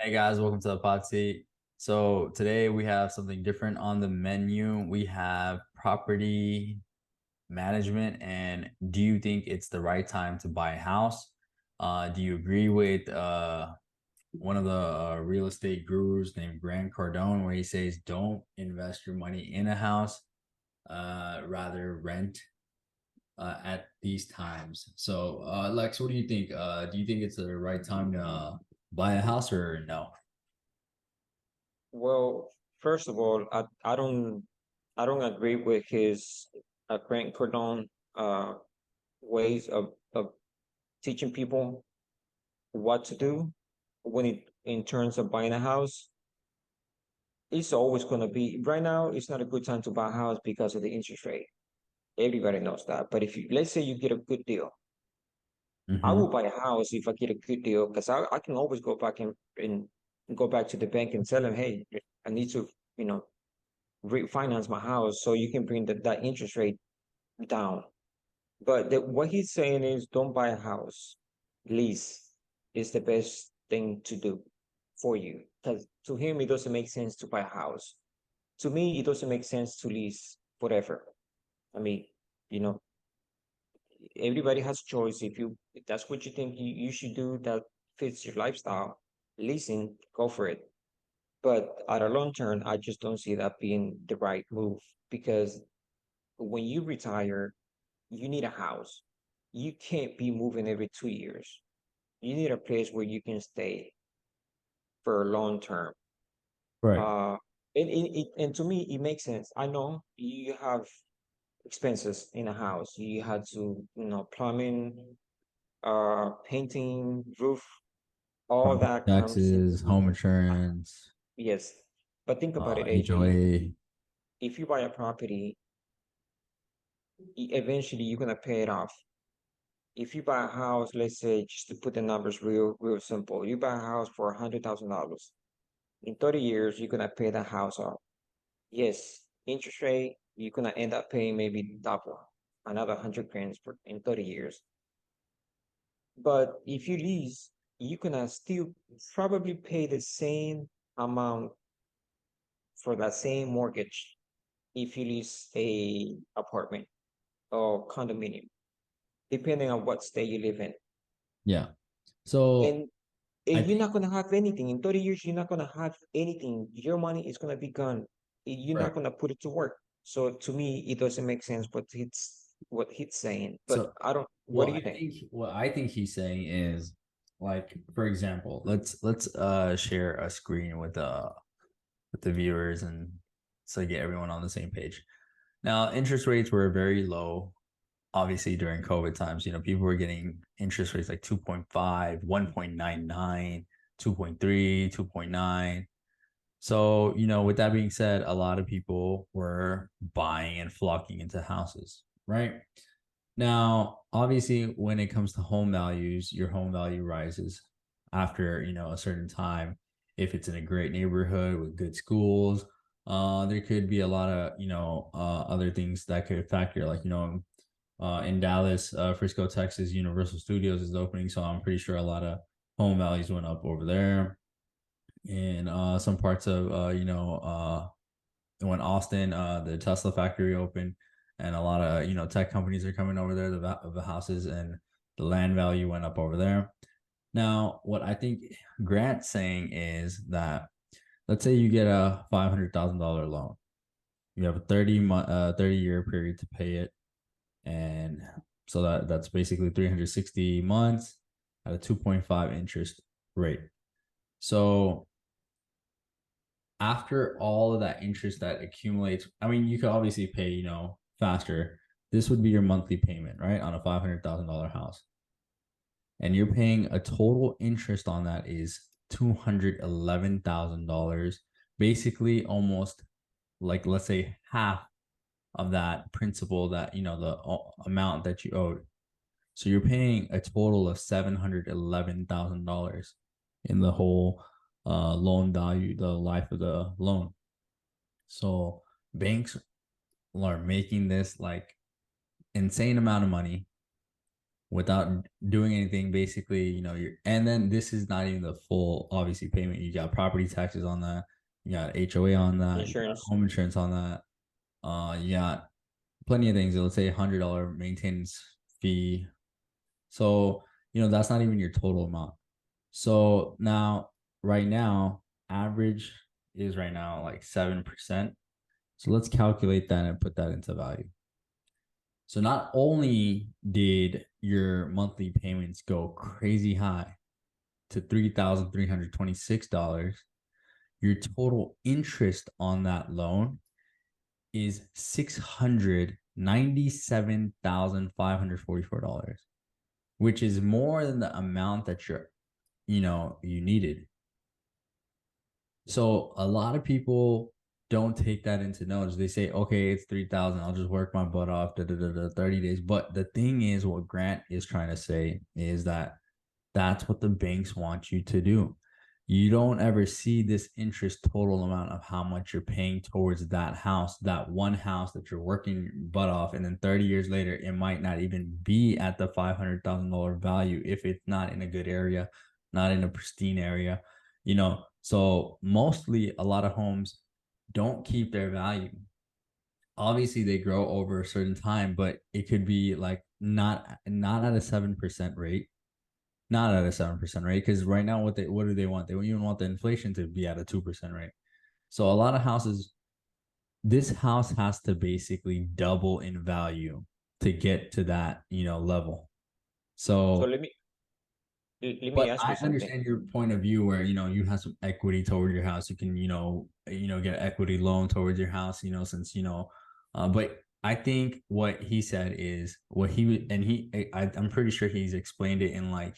Hey guys, welcome to the pod seat. So today we have something different on the menu. We have property management, and do you think it's the right time to buy a house? Do you agree with one of the real estate gurus named Grant Cardone, where he says don't invest your money in a house, rather rent at these times? So, Lex, what do you think? Do you think it's the right time to buy a house or no? Well, first of all, I don't agree with his Grant Cardone uh ways of teaching people what to do when it in terms of buying a house. It's always gonna be right now, it's not a good time to buy a house because of the interest rate. Everybody knows that. But if you let's say you get a good deal, I will Mm-hmm. buy a house if I get a good deal because I can always go back and go back to the bank and tell them, hey, I need to, you know, refinance my house so you can bring that interest rate down. But what he's saying is don't buy a house. Lease is the best thing to do for you. Because to him, it doesn't make sense to buy a house. To me, it doesn't make sense to lease forever. I mean, you know, everybody has choice. If that's what you think you should do that fits your lifestyle, leasing, go for it. But at a long term, I just don't see that being the right move because when you retire, you need a house. You can't be moving every 2 years. You need a place where you can stay for a long term. Right. Uh, and to me, it makes sense. I know you have expenses in a house. You had to, plumbing, painting, roof, all Property that comes taxes, into, home insurance, yes. But think about it, AJ. HOA. If you buy a property, eventually you're gonna pay it off. If you buy a house, let's say, just to put the numbers real simple, you buy a house for $100,000. In 30 years, you're gonna pay that house off. Yes, interest rate, you're gonna end up paying maybe double, another 100 grand for in 30 years. But if you lease, you're gonna still probably pay the same amount for that same mortgage if you lease a apartment or condominium, depending on what state you live in. Yeah. So And I you're think not gonna have anything in 30 years. You're not gonna have anything. Your money is gonna be gone. You're right. not gonna put it to work. So to me, it doesn't make sense what he's saying. But So I don't. What well, do you I think? think what I think he's saying is like, for example, let's share a screen with the viewers and so get everyone on the same page. Now, interest rates were very low, obviously during COVID times. People were getting interest rates like 2.5, 1.99, 2.3, 2.9. So, with that being said, a lot of people were buying and flocking into houses, right? Now, obviously, when it comes to home values, your home value rises after, a certain time. If it's in a great neighborhood with good schools, there could be a lot of, other things that could factor, like, in Dallas, Frisco, Texas, Universal Studios is opening. So I'm pretty sure a lot of home values went up over there. In some parts of when Austin, the Tesla factory opened, and a lot of tech companies are coming over there. The houses and the land value went up over there. Now, what I think Grant's saying is that let's say you get a $500,000 loan. You have a 30-year period to pay it, and so that's basically 360 months at a 2.5 interest rate. So after all of that interest that accumulates, I mean, you could obviously pay, faster. This would be your monthly payment, right? On a $500,000 house. And you're paying a total interest on that is $211,000, basically almost like, let's say, half of that principal that, the amount that you owed. So you're paying a total of $711,000 in the whole loan value, the life of the loan. So banks are making this like insane amount of money without doing anything. Basically, you're, and then this is not even the full obviously payment. You got property taxes on that, you got HOA on that, you got Insurance. home insurance on that. You got plenty of things. Let's say $100 maintenance fee. So, that's not even your total amount. So now, right now, average is right now like 7%. So let's calculate that and put that into value. So not only did your monthly payments go crazy high to $3,326, your total interest on that loan is $697,544, which is more than the amount that you needed. So a lot of people don't take that into notice. They say, okay, it's 3,000. I'll just work my butt off, 30 days. But the thing is, what Grant is trying to say is that that's what the banks want you to do. You don't ever see this interest total amount of how much you're paying towards that house, that one house that you're working butt off. And then 30 years later, it might not even be at the $500,000 value if it's not in a good area, not in a pristine area, So mostly a lot of homes don't keep their value. Obviously, they grow over a certain time, but it could be like not at a 7% rate, not at a 7% rate, because right now what do they want? They don't even want the inflation to be at a 2% rate. So a lot of houses, this house has to basically double in value to get to that level. So So, let me but ask you I something. understand your point of view where you have some equity toward your house. You can get equity loan towards your house. Since but I think what he said is what he and he I'm pretty sure he's explained it in like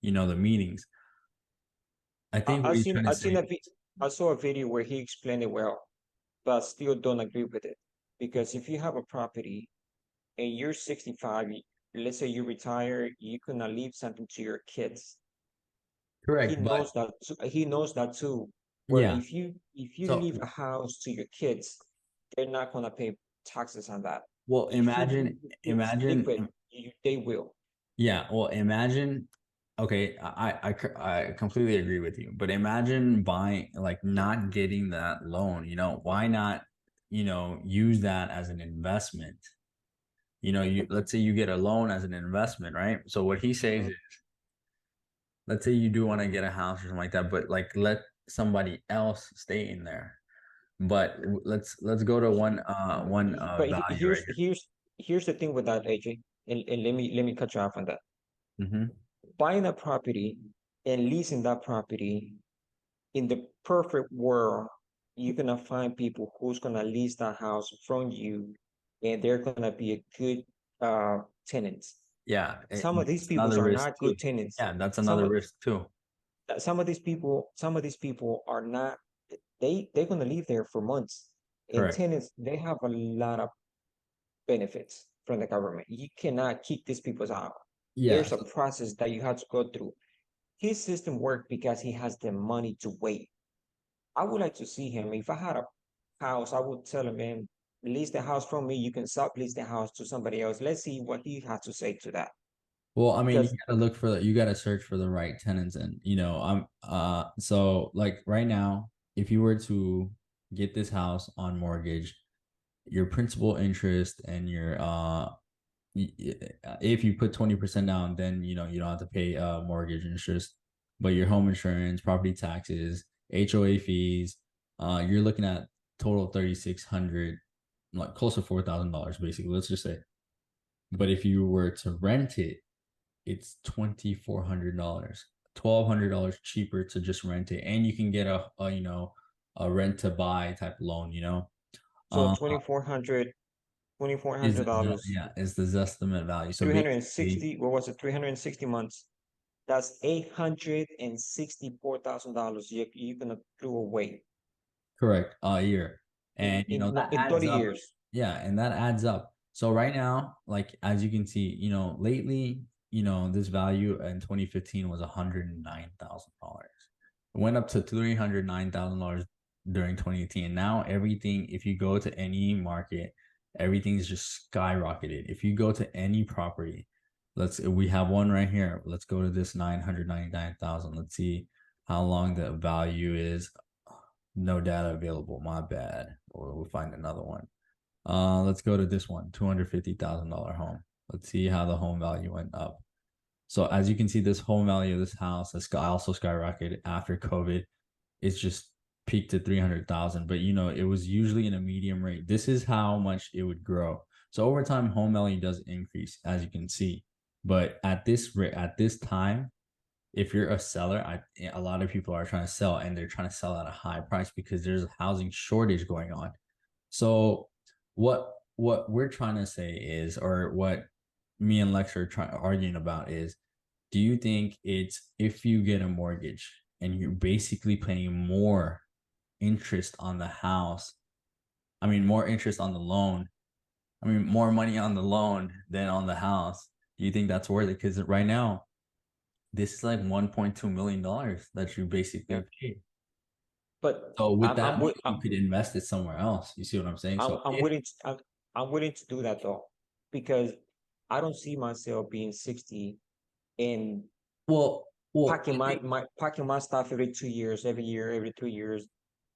the meetings. I I, think what I he's seen trying to I seen say. a I saw a video where he explained it well, but still don't agree with it. Because if you have a property and you're 65, let's say you retire, you cannot leave something to your kids. He Correct, but knows that he knows that too. Where yeah. if you So, leave a house to your kids, they're not gonna pay taxes on that. well, If you give your kids liquid, they will. yeah. Well, imagine. Okay, I completely agree with you, but imagine buying like not getting that loan. Why not? Use that as an investment. You let's say you get a loan as an investment, right? So what he says Mhm. is, let's say you do want to get a house or something like that, but like let somebody else stay in there. But let's go to one But value right here's the thing with that, AJ, and let me cut you off on that. here. Buying a property and leasing that property in the perfect world, you're gonna find people who's gonna lease that house from you, and they're gonna be a good tenants. Yeah, Some of these that's people another are risk not too. good tenants. Yeah, that's Some another of risk too. some of these people are not. They're gonna live there for months. And Correct. tenants, they have a lot of benefits from the government. You cannot kick these people out. Yeah. There's a process that you have to go through. His system worked because he has the money to wait. I would like to see him. If I had a house, I would tell him, man, lease the house from me. You can sublease the house to somebody else. Let's see what he has to say to that. Well, I mean, Because you gotta search for the right tenants, and I'm so like right now, if you were to get this house on mortgage, your principal interest and your if you put 20% down, then you don't have to pay mortgage interest, but your home insurance, property taxes, HOA fees, you're looking at total 3,600, like close to $4,000 basically. Let's just say. But if you were to rent it, it's $2,400, $1,200 cheaper to just rent it, and you can get a rent to buy type loan. so Uh, twenty four is hundred dollars, yeah, is the Zestimate value. So three hundred and basically, sixty. What was it? 360 months. That's $864,000. You're gonna throw away correct, a year, in and in no, that in adds 30 up. years. Yeah, and that adds up. So right now, like as you can see, lately, this value in 2015 was $109,000. It went up to $309,000 during 2018. And now everything, if you go to any market, everything's just skyrocketed. If you go to any property, We have one right here. Let's go to this 999,000. Let's see how long the value is. No data available. My bad. We'll find another one. Let's go to this one, $250,000 home. Let's see how the home value went up. So as you can see, this home value of this house has also skyrocketed after COVID. It's just peaked to 300,000, but it was usually in a medium rate. This is how much it would grow. So over time, home value does increase, as you can see. But at this rate, at this time, if you're a seller, a lot of people are trying to sell, and they're trying to sell at a high price because there's a housing shortage going on. So what we're trying to say is, or what me and Lex are arguing about is, do you think it's if you get a mortgage and you're basically paying more interest on the house, I mean more interest on the loan, I mean more money on the loan than on the house, do you think that's worth it? Because right now, this is like $1.2 million that you basically Yeah, pay. but So with that I'm money, wi- you could invest it somewhere else. You see what I'm saying? So I'm willing to I'm willing to do that though, because I don't see myself being 60 and well, well, packing my stuff every 2 years, every year, every 3 years,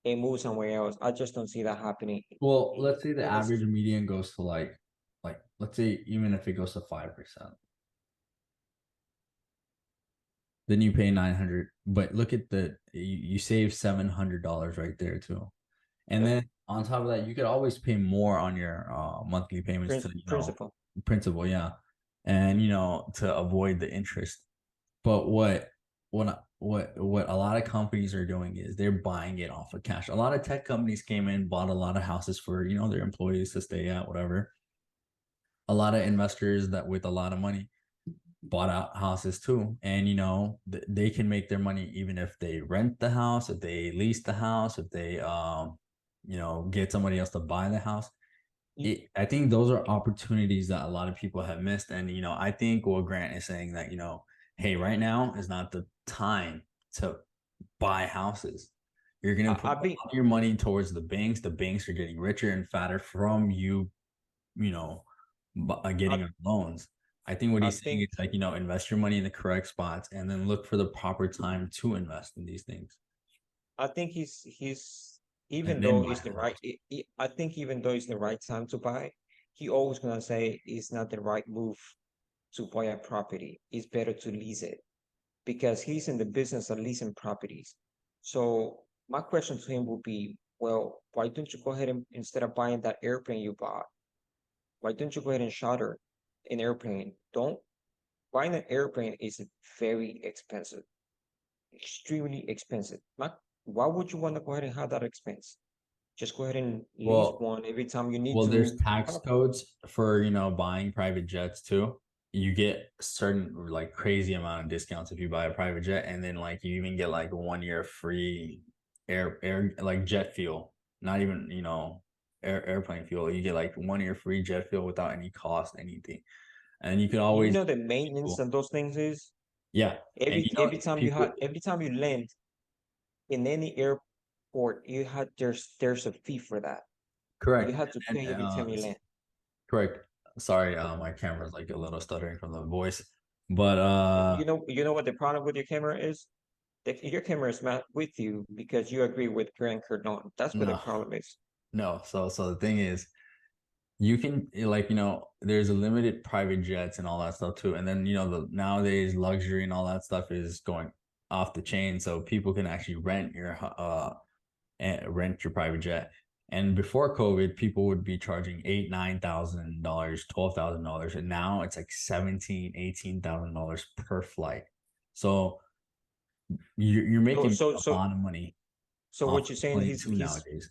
and move somewhere else. I just don't see that happening let's say the in this. average median goes to like let's say even if it goes to 5%, then you pay 900. But look at you save $700 right there too. And Yeah, then on top of that, you could always pay more on your monthly payments to principle. principal, yeah, and to avoid the interest. But what a lot of companies are doing is they're buying it off of cash. A lot of tech companies came in, bought a lot of houses for their employees to stay at, whatever. A lot of investors that with a lot of money bought out houses too, and they can make their money even if they rent the house, if they lease the house, if they get somebody else to buy the house. You- I think those are opportunities that a lot of people have missed. And I think what Grant is saying, that hey, right now is not the time to buy houses. You're going to put I be all your money towards the banks. The banks are getting richer and fatter from you know I getting loans. I think what I he's saying think is, like, invest your money in the correct spots and then look for the proper time to invest in these things I think he's even and then though buy it's the the right house. I think even though it's the right time to buy, he always gonna say it's not the right move to buy a property. It's better to lease it because he's in the business of leasing properties. So my question to him would be, well, why don't you go ahead and instead of buying that airplane you bought, why don't you go ahead and charter an airplane? Don't buying an airplane is very expensive, extremely expensive. Why would you want to go ahead and have that expense? Just go ahead and lease Well, one every time you need Well, there's to. tax Have- codes for, buying private jets too. You get certain like crazy amount of discounts if you buy a private jet, and then like you even get like 1 year free air like jet fuel. Not even, airplane fuel. You get like 1 year free jet fuel without any cost, anything. And you can You always know the maintenance on those things is yeah. And people every time you land in any airport, you had there's a fee for that. You correct. had to And pay every time you land. correct. Sorry, my camera's like a little stuttering from the voice. But You know what the problem with your camera is? Your camera is not with you because you agree with Grant Cardone. That's what the no. problem is. No, so the thing is, you can like there's a limited private jets and all that stuff too, and then the nowadays luxury and all that stuff is going off the chain, so people can actually rent your private jet. And before COVID, people would be charging $8,000, $9,000, $12,000, and now it's like 17, $18,000 per flight. So you're So making so a so lot of money so off what you're the saying plane too nowadays.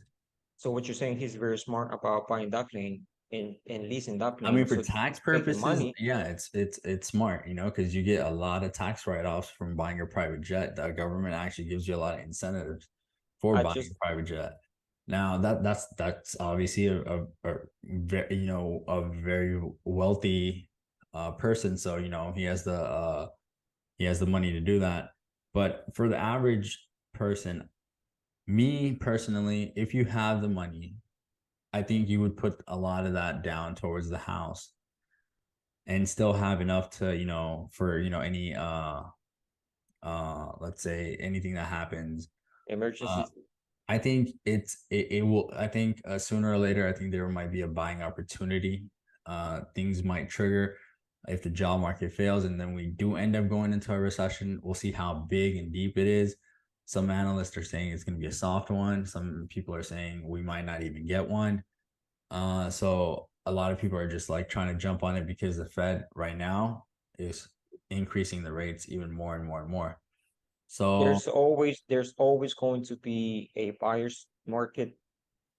so what you're saying he's very smart about buying that plane and leasing that I mean, plane for so tax making purposes, money. yeah, it's smart, because you get a lot of tax write-offs from buying a private jet. The government actually gives you a lot of incentives for I buying just a private jet. Now that's obviously a very a very wealthy person, so he has the money to do that. But for the average person, me personally, if you have the money, I think you would put a lot of that down towards the house and still have enough to, for, any let's say anything that happens. uh Emergencies. I think it will, I think sooner or later, I think there might be a buying opportunity. Things might trigger if the job market fails, and then we do end up going into a recession. We'll see how big and deep it is. Some analysts are saying it's going to be a soft one. Some people are saying we might not even get one. So a lot of people are just like trying to jump on it because the Fed right now is increasing the rates even more and more and more. So There's always going to be a buyer's market,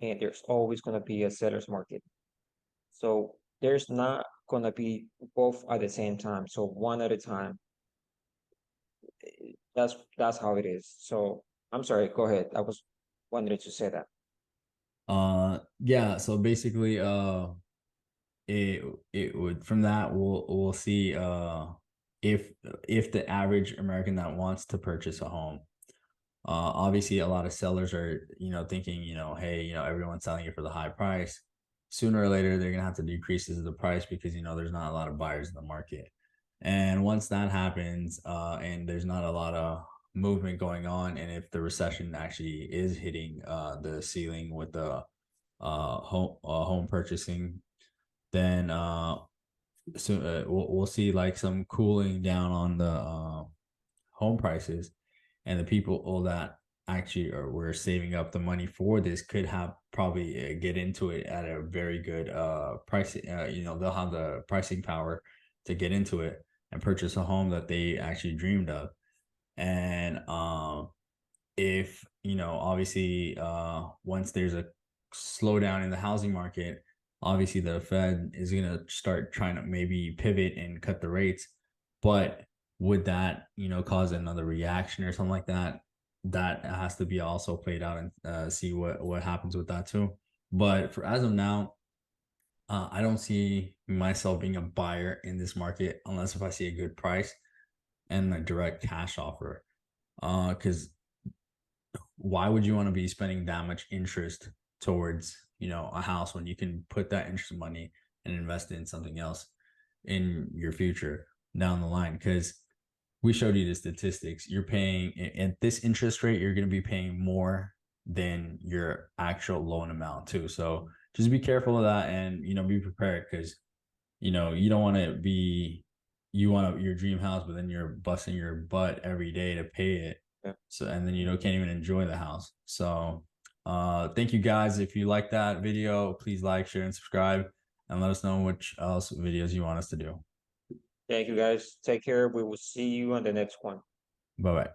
and there's always going to be a seller's market. So there's not going to be both at the same time. So one at a time. That's how it is. So I'm sorry, go ahead. I was wanted to say that. yeah, so basically it it would, from that we'll see if the average American that wants to purchase a home, obviously a lot of sellers are, thinking, hey, everyone's selling it for the high price. Sooner or later they're gonna have to decrease the price because there's not a lot of buyers in the market. And once that happens, and there's not a lot of movement going on, and if the recession actually is hitting the ceiling with the home purchasing, then we'll see like some cooling down on the home prices, and the people that actually were saving up the money for this could have probably get into it at a very good price. They'll have the pricing power to get into it and purchase a home that they actually dreamed of. And if obviously once there's a slowdown in the housing market, obviously the Fed is going to start trying to maybe pivot and cut the rates. But would that cause another reaction or something like that? That has to be also played out, and see what happens with that too. But for as of now, I don't see myself being a buyer in this market unless if I see a good price and a direct cash offer. Because why would you want to be spending that much interest towards a house when you can put that interest money and invest it in something else in your future down the line? Because we showed you the statistics. You're paying at this interest rate, you're going to be paying more than your actual loan amount too. So just be careful of that, and be prepared, because you don't want to be, you want your dream house, but then you're busting your butt every day to pay it. Yeah. So, and then can't even enjoy the house. So thank you guys. If you like that video, please like, share, and subscribe, and let us know which else videos you want us to do. Thank you guys. Take care. We will see you on the next one. Bye bye.